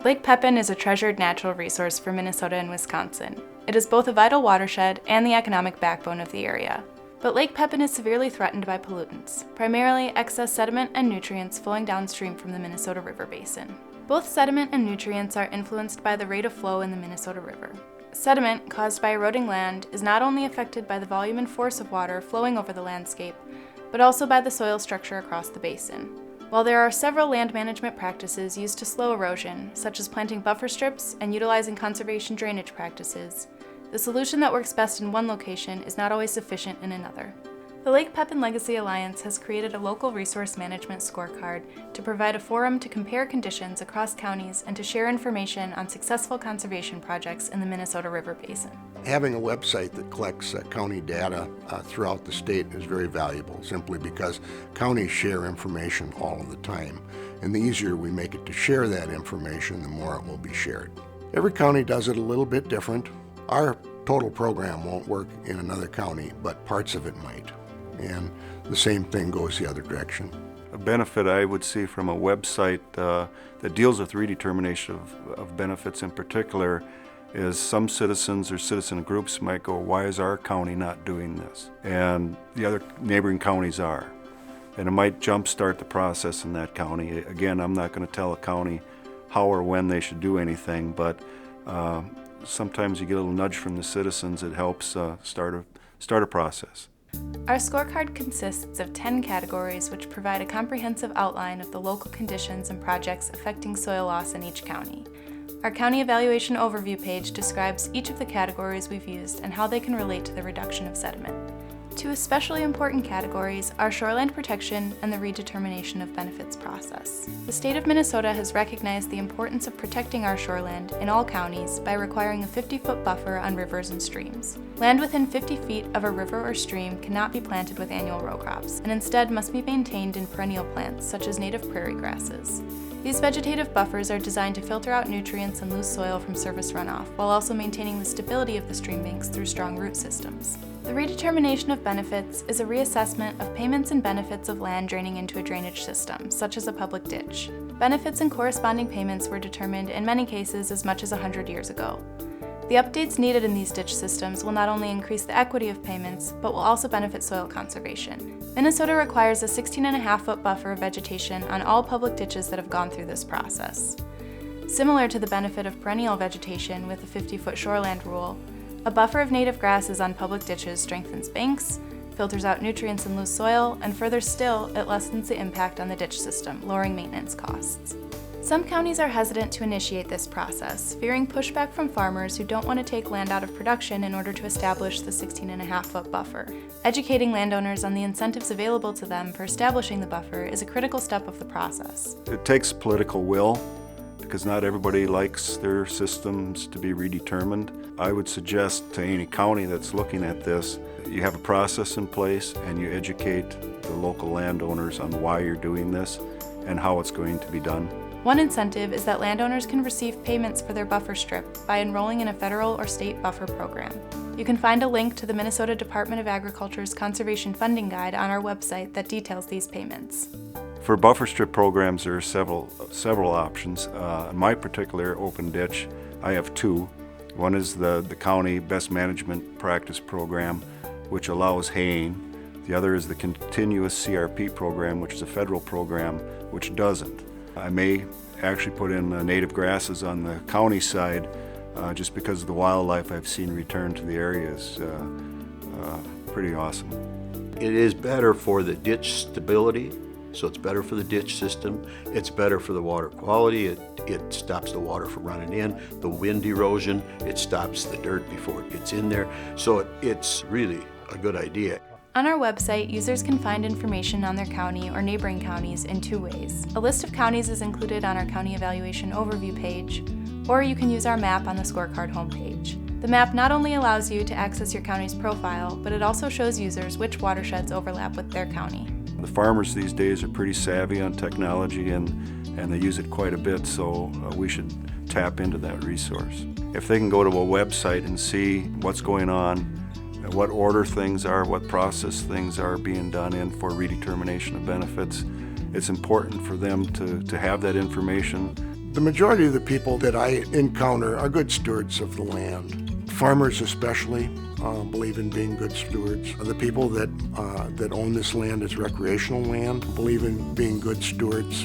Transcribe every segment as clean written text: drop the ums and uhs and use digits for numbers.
Lake Pepin is a treasured natural resource for Minnesota and Wisconsin. It is both a vital watershed and the economic backbone of the area. But Lake Pepin is severely threatened by pollutants, primarily excess sediment and nutrients flowing downstream from the Minnesota River basin. Both sediment and nutrients are influenced by the rate of flow in the Minnesota River. Sediment, caused by eroding land, is not only affected by the volume and force of water flowing over the landscape, but also by the soil structure across the basin. While there are several land management practices used to slow erosion, such as planting buffer strips and utilizing conservation drainage practices, the solution that works best in one location is not always sufficient in another. The Lake Pepin Legacy Alliance has created a local resource management scorecard to provide a forum to compare conditions across counties and to share information on successful conservation projects in the Minnesota River Basin. Having a website that collects county data throughout the state is very valuable, simply because counties share information all of the time. And the easier we make it to share that information, the more it will be shared. Every county does it a little bit different. Our total program won't work in another county, but parts of it might. And the same thing goes the other direction. A benefit I would see from a website that deals with redetermination of benefits in particular is some citizens or citizen groups might go, why is our county not doing this? And the other neighboring counties are. And it might jumpstart the process in that county. Again, I'm not going to tell a county how or when they should do anything, but sometimes you get a little nudge from the citizens. It helps start a process. Our scorecard consists of 10 categories which provide a comprehensive outline of the local conditions and projects affecting soil loss in each county. Our County Evaluation Overview page describes each of the categories we've used and how they can relate to the reduction of sediment. Two especially important categories are shoreland protection and the redetermination of benefits process. The state of Minnesota has recognized the importance of protecting our shoreland in all counties by requiring a 50-foot buffer on rivers and streams. Land within 50 feet of a river or stream cannot be planted with annual row crops, and instead must be maintained in perennial plants such as native prairie grasses. These vegetative buffers are designed to filter out nutrients and loose soil from surface runoff, while also maintaining the stability of the stream banks through strong root systems. The redetermination of benefits is a reassessment of payments and benefits of land draining into a drainage system, such as a public ditch. Benefits and corresponding payments were determined in many cases as much as 100 years ago. The updates needed in these ditch systems will not only increase the equity of payments, but will also benefit soil conservation. Minnesota requires a 16.5-foot buffer of vegetation on all public ditches that have gone through this process. Similar to the benefit of perennial vegetation with the 50-foot shoreland rule, a buffer of native grasses on public ditches strengthens banks, filters out nutrients and loose soil, and further still, it lessens the impact on the ditch system, lowering maintenance costs. Some counties are hesitant to initiate this process, fearing pushback from farmers who don't want to take land out of production in order to establish the 16.5-foot buffer. Educating landowners on the incentives available to them for establishing the buffer is a critical step of the process. It takes political will, because not everybody likes their systems to be redetermined. I would suggest to any county that's looking at this, you have a process in place and you educate the local landowners on why you're doing this and how it's going to be done. One incentive is that landowners can receive payments for their buffer strip by enrolling in a federal or state buffer program. You can find a link to the Minnesota Department of Agriculture's Conservation Funding Guide on our website that details these payments. For buffer strip programs, there are several options. In my particular open ditch, I have two. One is the county best management practice program, which allows haying. The other is the continuous CRP program, which is a federal program, which doesn't. I may actually put in native grasses on the county side just because of the wildlife I've seen return to the area is pretty awesome. It is better for the ditch stability, so it's better for the ditch system. It's better for the water quality. It stops the water from running in. The wind erosion, it stops the dirt before it gets in there. So it's really a good idea. On our website, users can find information on their county or neighboring counties in two ways. A list of counties is included on our County Evaluation Overview page, or you can use our map on the scorecard homepage. The map not only allows you to access your county's profile, but it also shows users which watersheds overlap with their county. The farmers these days are pretty savvy on technology and they use it quite a bit, so we should tap into that resource. If they can go to a website and see what's going on, what order things are, what process things are being done in for redetermination of benefits, it's important for them to have that information The majority of the people that I encounter are good stewards of the land. Farmers especially believe in being good stewards. The people that own this land as recreational land believe in being good stewards.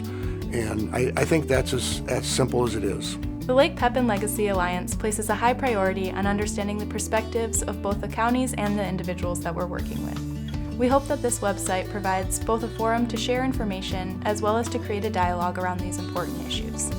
And I think that's as simple as it is. The Lake Pepin Legacy Alliance places a high priority on understanding the perspectives of both the counties and the individuals that we're working with. We hope that this website provides both a forum to share information as well as to create a dialogue around these important issues.